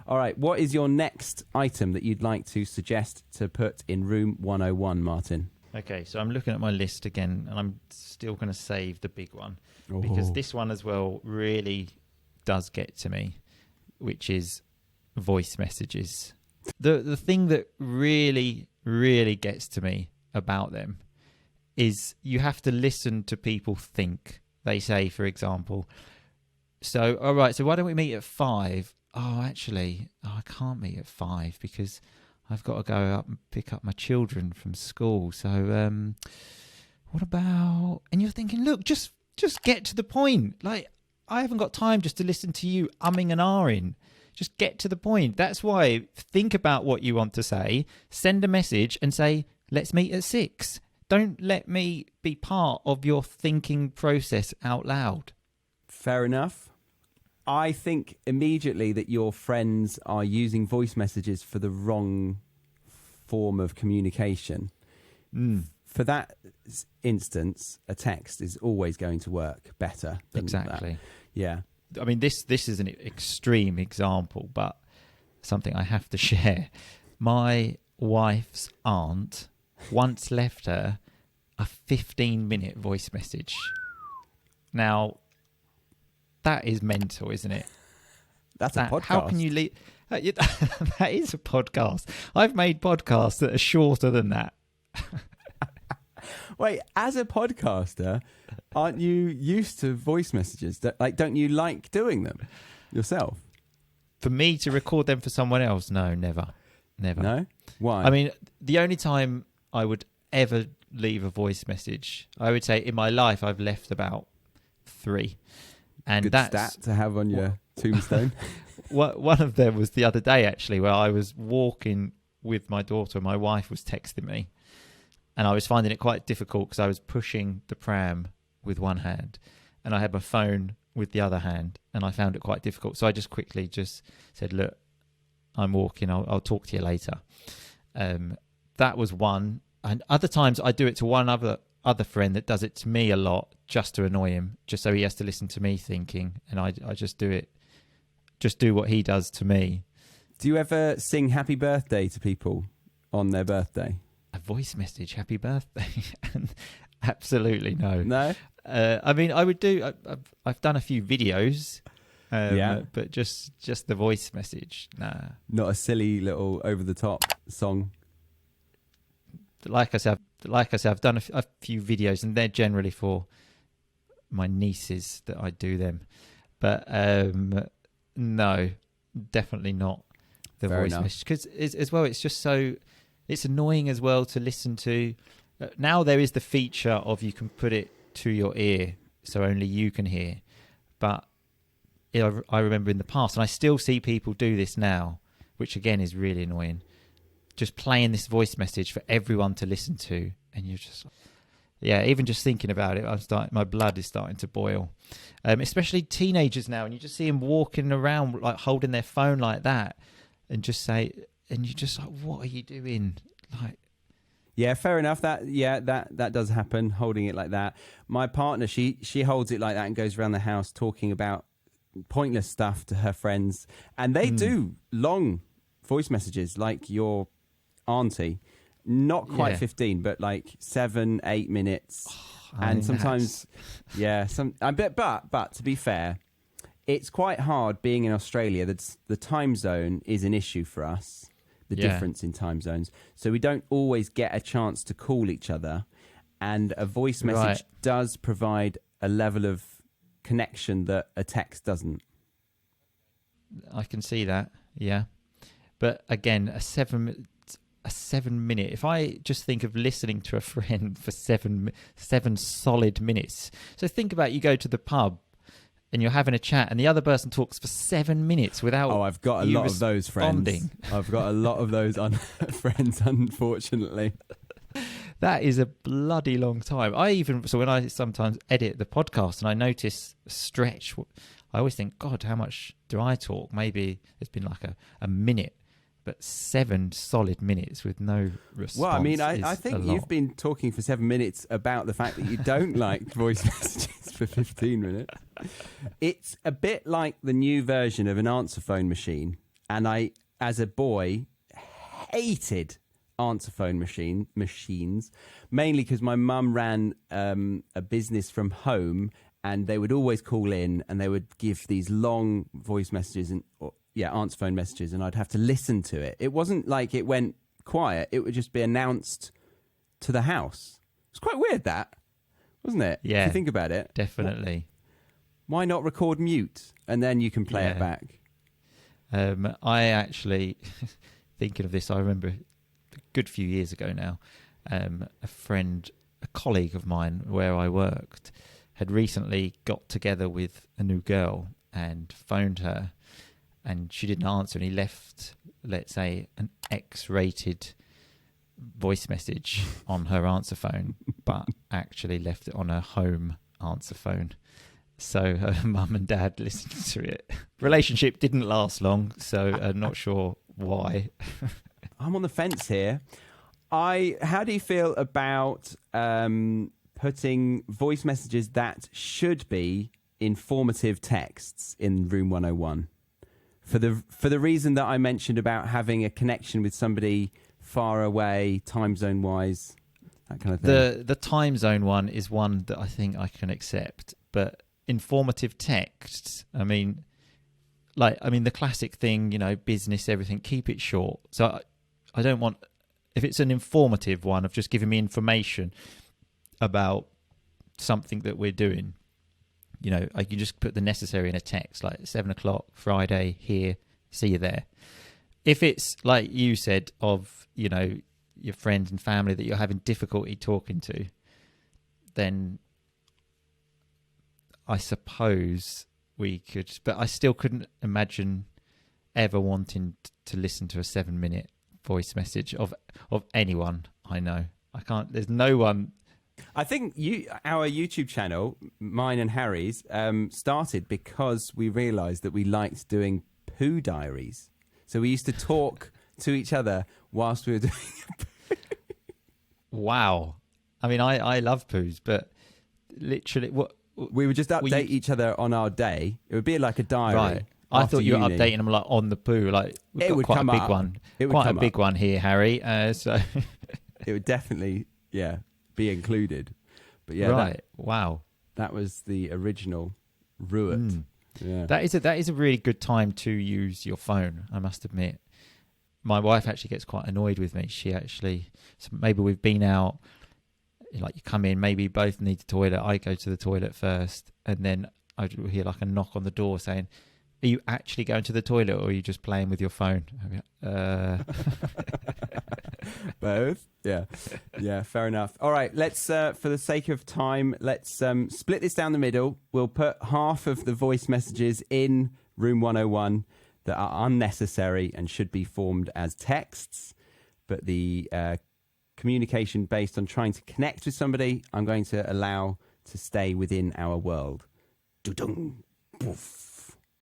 All right, what is your next item that you'd like to suggest to put in room 101, Martin? Okay, so I'm looking at my list again, and I'm still going to save the big one because this one as well really does get to me, which is voice messages. The thing that really, really gets to me about them is you have to listen to people think. They say, for example, so, all right, so why don't we meet at 5? Oh, actually, I can't meet at 5 because I've got to go up and pick up my children from school. So, what about... And you're thinking, look, just get to the point. Like, I haven't got time just to listen to you umming and ahhing. Just get to the point. That's why think about what you want to say, send a message and say, let's meet at 6. Don't let me be part of your thinking process out loud. Fair enough. I think immediately that your friends are using voice messages for the wrong form of communication. For that instance, a text is always going to work better than Exactly. that. Yeah. I mean, this is an extreme example, but something I have to share. My wife's aunt once left her a 15-minute voice message. Now, that is mental, isn't it? That's a podcast. How can you leave? That is a podcast. I've made podcasts that are shorter than that. Wait, as a podcaster, aren't you used to voice messages? Don't you like doing them yourself? For me to record them for someone else? No, never. No? Why? I mean, the only time I would ever leave a voice message, I would say in my life, I've left about 3. And good that's stat to have on your tombstone. One of them was the other day, actually, where I was walking with my daughter. My wife was texting me, and I was finding it quite difficult because I was pushing the pram with one hand, and I had my phone with the other hand, and I found it quite difficult. So I just quickly said, look, I'm walking. I'll talk to you later. That was one. And other times I do it to one other friend that does it to me a lot just to annoy him, just so he has to listen to me thinking, and I just do what he does to me. Do you ever sing happy birthday to people on their birthday? A voice message, happy birthday? Absolutely no. No? I mean, I would do, I've done a few videos, but just the voice message, nah. Not a silly little over-the-top song? Like I said, I've done a few videos, and they're generally for my nieces that I do them. But no, definitely not the Fair voice enough. message. Because as well, it's just it's annoying as well to listen to. Now there is the feature of you can put it to your ear so only you can hear. But I remember in the past, and I still see people do this now, which again is really annoying. Just playing this voice message for everyone to listen to, and you're just, even just thinking about it, my blood is starting to boil. Especially teenagers now, and you just see them walking around like holding their phone like that, and you're just like, what are you doing? Like, yeah, fair enough. That does happen. Holding it like that. My partner, she holds it like that and goes around the house talking about pointless stuff to her friends, and they do long voice messages like your auntie, not quite 15, but like 7-8 minutes. And sometimes but to be fair, it's quite hard being in Australia. That's the time zone is an issue for us, the difference in time zones, so we don't always get a chance to call each other, and a voice message does provide a level of connection that a text doesn't. I can see that, but again, a 7 minute, if I just think of listening to a friend for seven solid minutes. So think about, you go to the pub and you're having a chat and the other person talks for 7 minutes without I've got a lot of those friends. I've got a lot of those friends, unfortunately. That is a bloody long time. So when I sometimes edit the podcast and I notice a stretch, I always think, God, how much do I talk? Maybe it's been like a minute. But 7 solid minutes with no response. Well, I mean, I think you've been talking for 7 minutes about the fact that you don't like voice messages for 15 minutes. It's a bit like the new version of an answer phone machine. And I, as a boy, hated answer phone machines, mainly because my mum ran a business from home, and they would always call in and they would give these long voice messages and answer phone messages, and I'd have to listen to it. It wasn't like it went quiet. It would just be announced to the house. It's quite weird, that, wasn't it? Yeah. If you think about it. Definitely. Why not record mute and then you can play it back? I actually, thinking of this, I remember a good few years ago now, a colleague of mine where I worked had recently got together with a new girl and phoned her, and she didn't answer, and he left, let's say, an X-rated voice message on her answer phone, but actually left it on her home answer phone. So her mum and dad listened to it. Relationship didn't last long, so I'm not sure why. I'm on the fence here. How do you feel about putting voice messages that should be informative texts in Room 101? For the reason that I mentioned about having a connection with somebody far away, time zone wise, that kind of thing. The time zone one is one that I think I can accept, but informative texts, I mean, the classic thing, business, everything, keep it short. So I don't want, if it's an informative one of just giving me information about something that we're doing, I can just put the necessary in a text, like 7:00 Friday here, see you there. If it's like you said of, your friends and family that you're having difficulty talking to, then I suppose we could, but I still couldn't imagine ever wanting to listen to a 7-minute voice message of anyone I know. I can't, there's no one. I think our YouTube channel, mine and Harry's, started because we realised that we liked doing poo diaries. So we used to talk to each other whilst we were doing Wow. I mean, I love poos, but literally, what we would just update each other on our day. It would be like a diary. Right. I thought you were updating them like on the poo. Like we've got quite a big one. Quite a big one here, Harry. So it would definitely, be included. But right. Wow. That was the original Ruat. Yeah. That is a really good time to use your phone, I must admit. My wife actually gets quite annoyed with me. So maybe we've been out, like you come in, maybe you both need the toilet. I go to the toilet first, and then I hear like a knock on the door saying, "Are you actually going to the toilet, or are you just playing with your phone?" Both. Yeah, fair enough. All right, let's, for the sake of time, let's split this down the middle. We'll put half of the voice messages in Room 101 that are unnecessary and should be formed as texts, but the communication based on trying to connect with somebody, I'm going to allow to stay within our world. Doo-dung. Poof.